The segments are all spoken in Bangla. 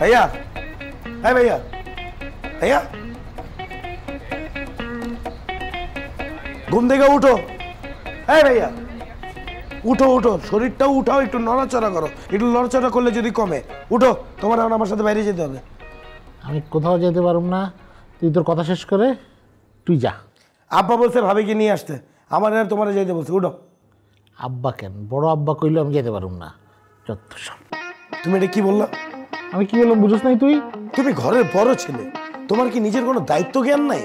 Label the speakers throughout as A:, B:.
A: ভাইয়া, হ্যাঁ ভাইয়া, ভাইয়া ঘুম থেকে উঠো। হ্যাঁ ভাইয়া উঠো উঠো, শরীরটাও উঠাও, একটু নড়াচড়া করো, একটু নড়াচড়া করলে যদি কমে। উঠো, তোমার এখন আমার সাথে বাইরে যেতে হবে।
B: আমি কোথাও যেতে পারব না, তুই তোর কথা শেষ করে তুই যা।
A: আব্বা বলছে ভাবিকে নিয়ে আসতে, আমার আর তোমার যেতে বলছে। উঠো।
B: আব্বা কেন? বড় আব্বা কইলে আমি যেতে পারব না। যত সব।
A: তুমি এটা কি বললা?
B: আমি কি বললাম বুঝছ নাই তুই?
A: তুমি ঘরের বড় ছেলে, তোমার কি নিজের কোনো দায়িত্ব জ্ঞান নাই?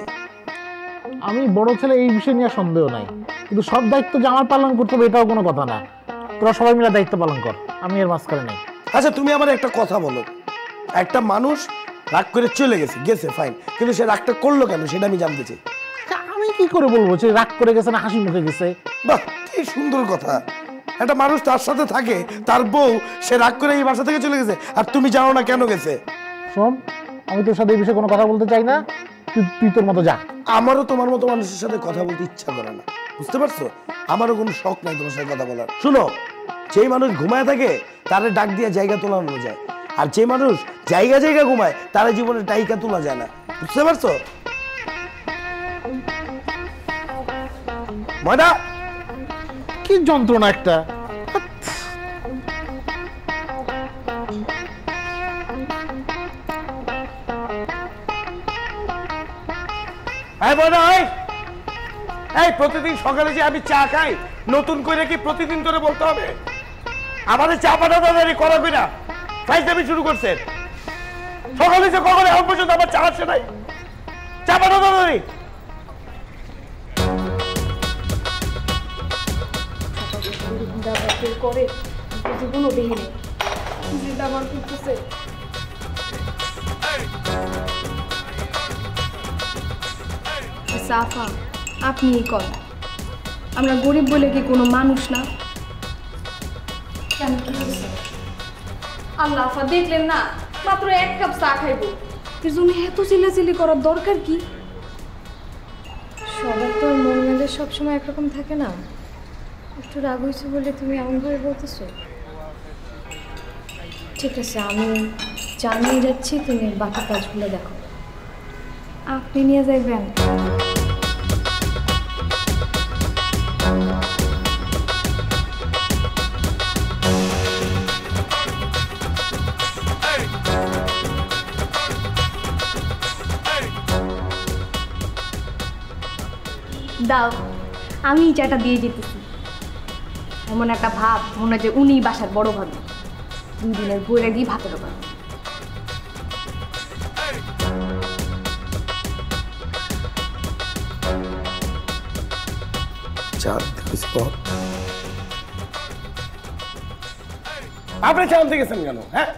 B: আমি বড় ছেলে, এই বিষয় নিয়ে সন্দেহ নাই, কিন্তু সব দায়িত্ব যে আমার পালন করতে হবে এটাও কোনো কথা না। তোরা সবাই মিলে দায়িত্ব পালন কর, আমি এর মাঝখানে নেই।
A: আচ্ছা তুমি আমার একটা কথা বলো, একটা মানুষ রাগ করে চলে গেছে, গেছে ফাইন, কিন্তু সে রাগটা করলো কেন সেটা আমি জানতে চাই।
B: আমি কি করে বলবো যে রাগ করে গেছে না হাসি মুখে গেছে?
A: বাহ, কি সুন্দর কথা। একটা মানুষ তার সাথে থাকে, তার বউ, সে রাগ করে এই বাসা থেকে চলে গেছে, আর তুমি জানো না কেন গেছে।
B: শোন, আমি তোর সাথে এই বিষয়ে কোনো কথা বলতে চাই না, তুই তোর মতো যা।
A: আমারও তোমার মতো মানুষের সাথে কথা বলতে ইচ্ছা করে না, বুঝতে পারছো? আমারও কোনো শখ নাই তোমার সাথে কথা বলার। শুনো, যেই মানুষ ঘুমায় থাকে তারে ডাক দিয়ে জায়গা তোলানো যায়, আর যে মানুষ জায়গা জায়গা ঘুমায় তারা জীবনে টাইকা তোলা যায় না, বুঝতে পারছো? ময়না,
B: কি যন্ত্রণা একটা।
A: এই প্রতিদিন সকালে যে আমি চা খাই, নতুন করে কি প্রতিদিন করে বলতে হবে? আমাদের চা পাঠা দাদারি করা কিনা ফাইজলামি শুরু করছে। সকালে যে কখনো এখন পর্যন্ত আমার চা আসছে নাই, চা পাঠা দাদারি।
C: করে জীবনও দেখিনি ব্যবহার করতেছে। সাফা, আপনি কল, আমরা গরিব বলে কি কোনো মানুষ না? কেন কি হয়েছে? আল্লাহ আফা, দেখলেন না মাত্র এক কাপ চা খাইব, এর জন্য এত চিল্লাচিল্লি করার দরকার কি? সবার তো মন মেজাজ সবসময় একরকম থাকে না। একটু রাগ হয়েছে বলে তুমি এমনভাবে বলতেছো? ঠিক আছে, আমি চা নিয়ে যাচ্ছি, তুমি বাকি কাজগুলো দেখো। আপনি নিয়ে যাইবেন? দাও, আমি চাটা দিয়ে যেতেছি। এমন একটা ভাব মনে হয় যে উনি বাসার বড় ভাবি, 2 দিনের বইরা দিয়ে ভাতের ওপর।
A: আপনি চা আনতে গেছেন কেন? হ্যাঁ,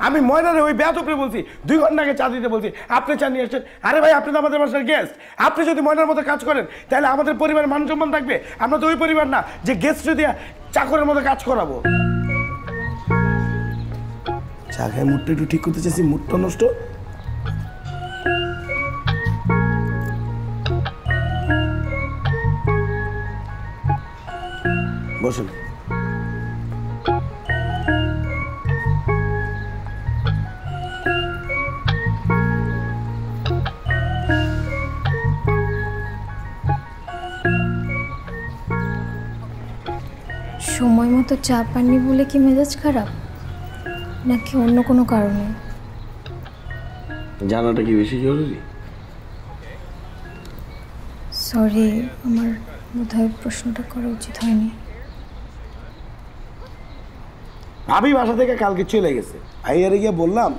A: আমি ময়নারে ওই বেয়াদবরে বলছি 2 ঘন্টা আগে চা দিতে বলছি, আপনি চা নিয়ে আসছেন। আরে ভাই, আপনি তো আমাদের বাসার গেস্ট, আপনি যদি ময়নার মতো কাজ করেন তাহলে আমাদের পরিবারের মান সম্মান থাকবে। আমরা তো ওই পরিবার না যে গেস্ট যদি চাকরের মতো কাজ করাবো। চা খায় মুডটা একটু ঠিক করতে চাইছি, মুডটা নষ্ট। বসুন।
C: সময় মতো চা পাননি বলে কি মেজাজ খারাপ, নাকি অন্য কোনো কারণে?
A: জানাটা কি বেশি জরুরি?
C: সরি, আমার বোধহয় প্রশ্নটা করা উচিত হয়নি।
A: ভাবি বাসা থেকে কালকে চলে গেছে, ভাইয়ারে গিয়ে বললাম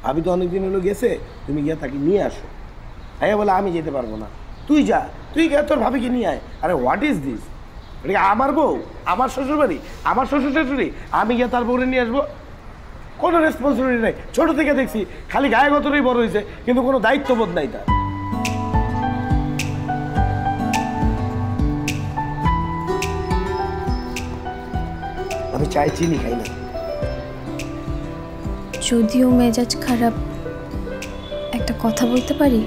A: ভাবি তো অনেকদিন হলো গেছে, তুমি গিয়ে তাকে নিয়ে আসো। ভাইয়া বলে আমি যেতে পারবো না, তুই যা, তুই গিয়ে তোর ভাবিকে নিয়ে আয়। আরে হোয়াট ইজ দিস? এটা আমার বউ, আমার শ্বশুর বাড়ি, আমার শ্বশুর শাশুড়ি, আমি গিয়ে তার বউরে নিয়ে আসবো? কোনো রেসপন্সিবিলিটি নেই। ছোট থেকে দেখছি খালি গায়ে গতরেই বড় হয়েছে, কিন্তু কোনো দায়িত্ববোধ নাই তার। আমি চাই চিনি খাই না।
C: যদিও মেজাজ খারাপ, একটা কথা বলতে পারি?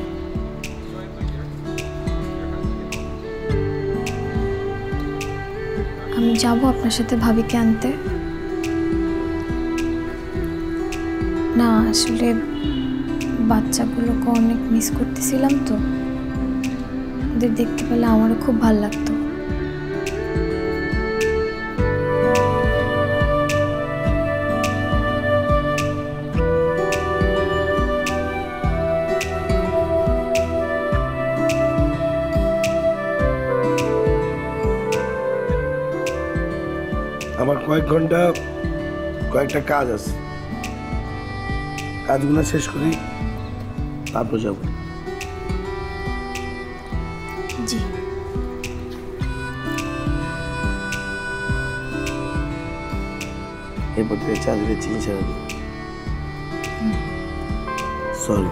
C: আমি যাব আপনার সাথে ভাবিকে আনতে।
D: না আসলে বাচ্চাগুলোকে অনেক মিস করতেছিলাম তো, ওদের দেখতে পেলে আমারও খুব ভালো লাগতো।
A: আমার কয়েকটা কাজ আছে, কাজগুলো শেষ করি তারপর যাবো।
D: জি
A: এরপর থেকে চা দিলে চিনি ছাড়া সরি।